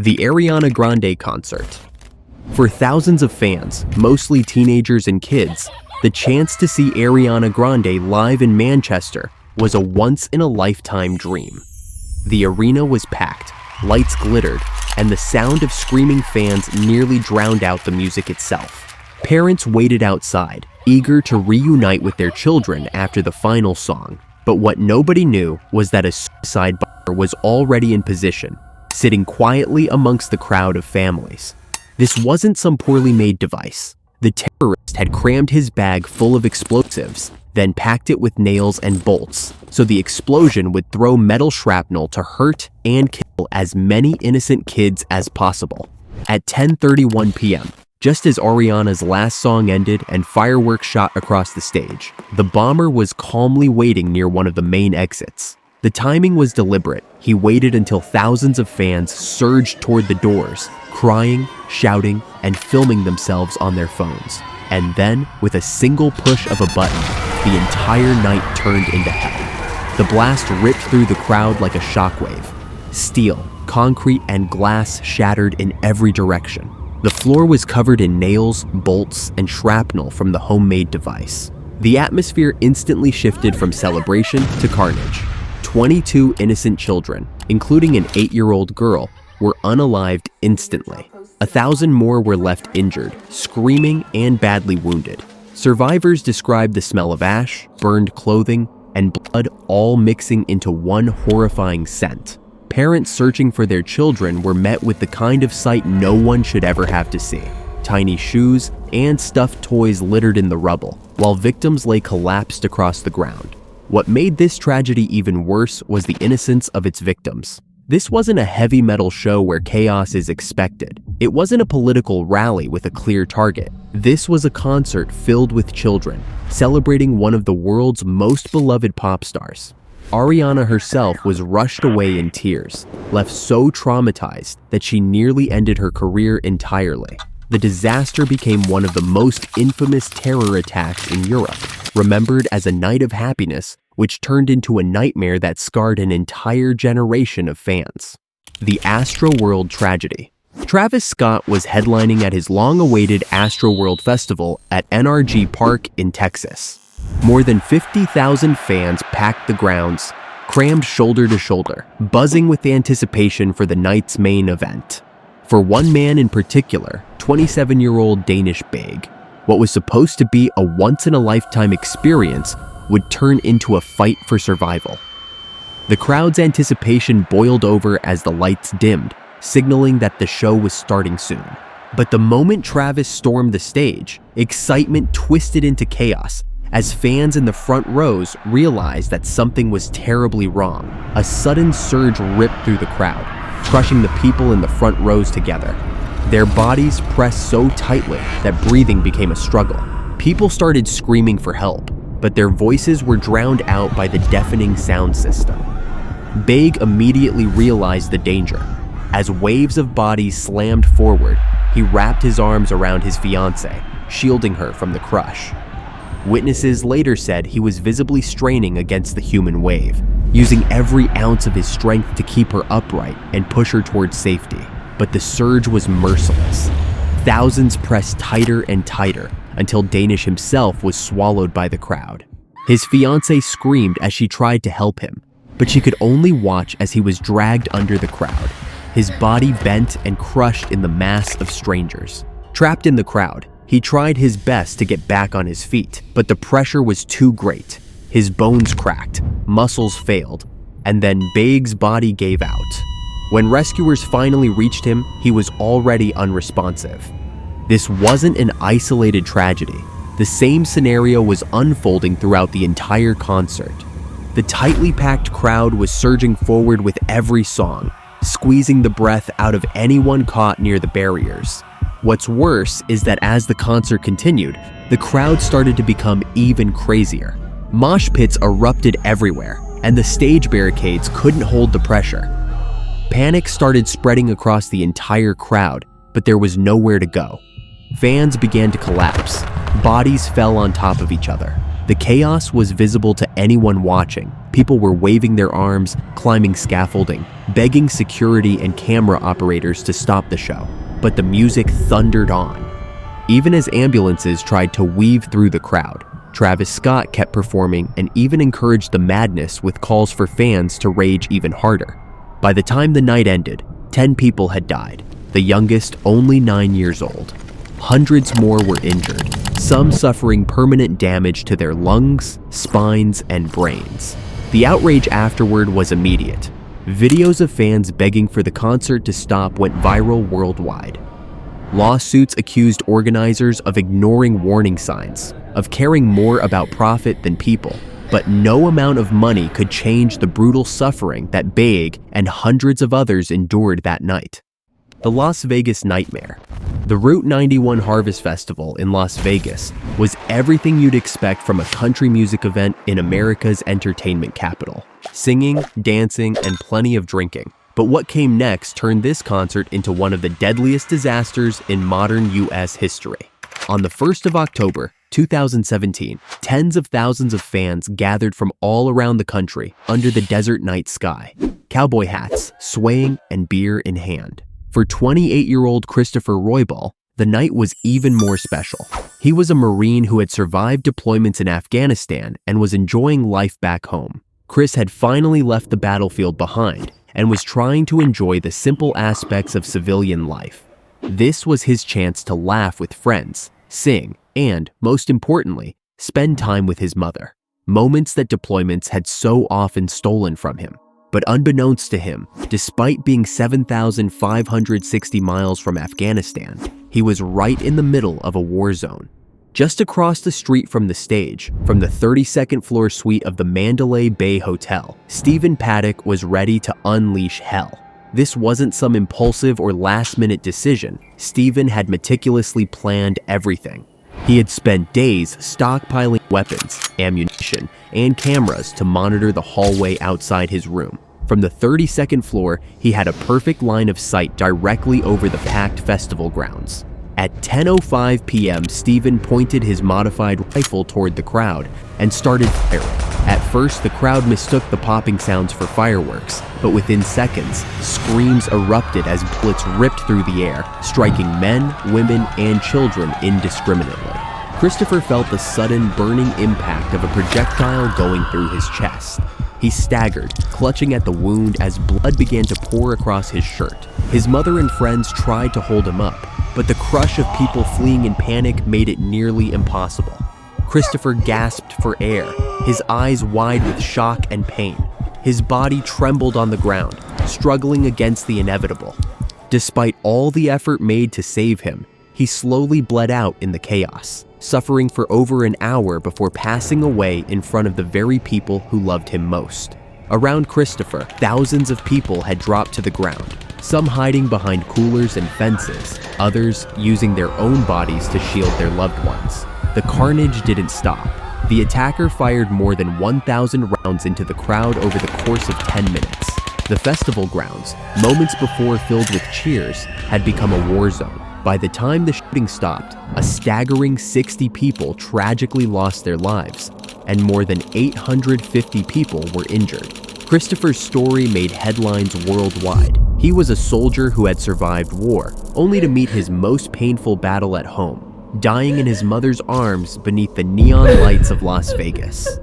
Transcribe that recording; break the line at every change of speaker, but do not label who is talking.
The Ariana Grande concert. For thousands of fans, mostly teenagers and kids, the chance to see Ariana Grande live in Manchester was a once-in-a-lifetime dream. The arena was packed, lights glittered, and the sound of screaming fans nearly drowned out the music itself. Parents waited outside, eager to reunite with their children after the final song. But what nobody knew was that a suicide bomber was already in position, sitting quietly amongst the crowd of families. This wasn't some poorly made device. The terrorist had crammed his bag full of explosives, then packed it with nails and bolts, so the explosion would throw metal shrapnel to hurt and kill as many innocent kids as possible. At 10:31 p.m., just as Ariana's last song ended and fireworks shot across the stage, the bomber was calmly waiting near one of the main exits. The timing was deliberate. He waited until thousands of fans surged toward the doors, crying, shouting, and filming themselves on their phones. And then, with a single push of a button, the entire night turned into hell. The blast ripped through the crowd like a shockwave. Steel, concrete, and glass shattered in every direction. The floor was covered in nails, bolts, and shrapnel from the homemade device. The atmosphere instantly shifted from celebration to carnage. 22 innocent children, including an 8-year-old girl, were unalived instantly. 1,000 more were left injured, screaming, and badly wounded. Survivors described the smell of ash, burned clothing, and blood all mixing into one horrifying scent. Parents searching for their children were met with the kind of sight no one should ever have to see. Tiny shoes and stuffed toys littered in the rubble, while victims lay collapsed across the ground. What made this tragedy even worse was the innocence of its victims. This wasn't a heavy metal show where chaos is expected. It wasn't a political rally with a clear target. This was a concert filled with children, celebrating one of the world's most beloved pop stars. Ariana herself was rushed away in tears, left so traumatized that she nearly ended her career entirely. The disaster became one of the most infamous terror attacks in Europe, remembered as a night of happiness, which turned into a nightmare that scarred an entire generation of fans. The Astroworld tragedy. Travis Scott was headlining at his long-awaited Astroworld festival at NRG Park in Texas. More than 50,000 fans packed the grounds, crammed shoulder to shoulder, buzzing with anticipation for the night's main event. For one man in particular, 27-year-old Danish Beg, what was supposed to be a once-in-a-lifetime experience would turn into a fight for survival. The crowd's anticipation boiled over as the lights dimmed, signaling that the show was starting soon. But the moment Travis stormed the stage, excitement twisted into chaos as fans in the front rows realized that something was terribly wrong. A sudden surge ripped through the crowd, crushing the people in the front rows together. Their bodies pressed so tightly that breathing became a struggle. People started screaming for help, but their voices were drowned out by the deafening sound system. Beg immediately realized the danger. As waves of bodies slammed forward, he wrapped his arms around his fiancée, shielding her from the crush. Witnesses later said he was visibly straining against the human wave, using every ounce of his strength to keep her upright and push her towards safety. But the surge was merciless. Thousands pressed tighter and tighter until Danish himself was swallowed by the crowd. His fiancée screamed as she tried to help him, but she could only watch as he was dragged under the crowd, his body bent and crushed in the mass of strangers. Trapped in the crowd, he tried his best to get back on his feet, but the pressure was too great. His bones cracked, muscles failed, and then Beg's body gave out. When rescuers finally reached him, he was already unresponsive. This wasn't an isolated tragedy. The same scenario was unfolding throughout the entire concert. The tightly packed crowd was surging forward with every song, squeezing the breath out of anyone caught near the barriers. What's worse is that as the concert continued, the crowd started to become even crazier. Mosh pits erupted everywhere, and the stage barricades couldn't hold the pressure. Panic started spreading across the entire crowd, but there was nowhere to go. Fans began to collapse. Bodies fell on top of each other. The chaos was visible to anyone watching, People were waving their arms, climbing scaffolding, begging security and camera operators to stop the show. But the music thundered on. Even as ambulances tried to weave through the crowd, Travis Scott kept performing and even encouraged the madness with calls for fans to rage even harder. By the time the night ended, 10 people had died, the youngest only 9 years old. Hundreds more were injured, some suffering permanent damage to their lungs, spines, and brains. The outrage afterward was immediate. Videos of fans begging for the concert to stop went viral worldwide. Lawsuits accused organizers of ignoring warning signs, of caring more about profit than people, but no amount of money could change the brutal suffering that Baig and hundreds of others endured that night. The Las Vegas Nightmare. The Route 91 Harvest Festival in Las Vegas was everything you'd expect from a country music event in America's entertainment capital. Singing, dancing, and plenty of drinking. But what came next turned this concert into one of the deadliest disasters in modern U.S. history. On the 1st of October, 2017, tens of thousands of fans gathered from all around the country under the desert night sky, cowboy hats swaying and beer in hand. For 28-year-old Christopher Roybal, the night was even more special. He was a Marine who had survived deployments in Afghanistan and was enjoying life back home. Chris had finally left the battlefield behind and was trying to enjoy the simple aspects of civilian life. This was his chance to laugh with friends, sing, and, most importantly, spend time with his mother. Moments that deployments had so often stolen from him. But unbeknownst to him, despite being 7,560 miles from Afghanistan, he was right in the middle of a war zone. Just across the street from the stage, from the 32nd floor suite of the Mandalay Bay Hotel, Stephen Paddock was ready to unleash hell. This wasn't some impulsive or last-minute decision. Stephen had meticulously planned everything. He had spent days stockpiling weapons, ammunition, and cameras to monitor the hallway outside his room. From the 32nd floor, he had a perfect line of sight directly over the packed festival grounds. At 10:05 p.m., Stephen pointed his modified rifle toward the crowd and started firing. At first, the crowd mistook the popping sounds for fireworks, but within seconds, screams erupted as bullets ripped through the air, striking men, women, and children indiscriminately. Christopher felt the sudden burning impact of a projectile going through his chest. He staggered, clutching at the wound as blood began to pour across his shirt. His mother and friends tried to hold him up, but the crush of people fleeing in panic made it nearly impossible. Christopher gasped for air, his eyes wide with shock and pain. His body trembled on the ground, struggling against the inevitable. Despite all the effort made to save him, he slowly bled out in the chaos, suffering for over an hour before passing away in front of the very people who loved him most. Around Christopher, thousands of people had dropped to the ground, some hiding behind coolers and fences, others using their own bodies to shield their loved ones. The carnage didn't stop. The attacker fired more than 1,000 rounds into the crowd over the course of 10 minutes. The festival grounds, moments before filled with cheers, had become a war zone. By the time the shooting stopped, a staggering 60 people tragically lost their lives, and more than 850 people were injured. Christopher's story made headlines worldwide. He was a soldier who had survived war, only to meet his most painful battle at home, dying in his mother's arms beneath the neon lights of Las Vegas.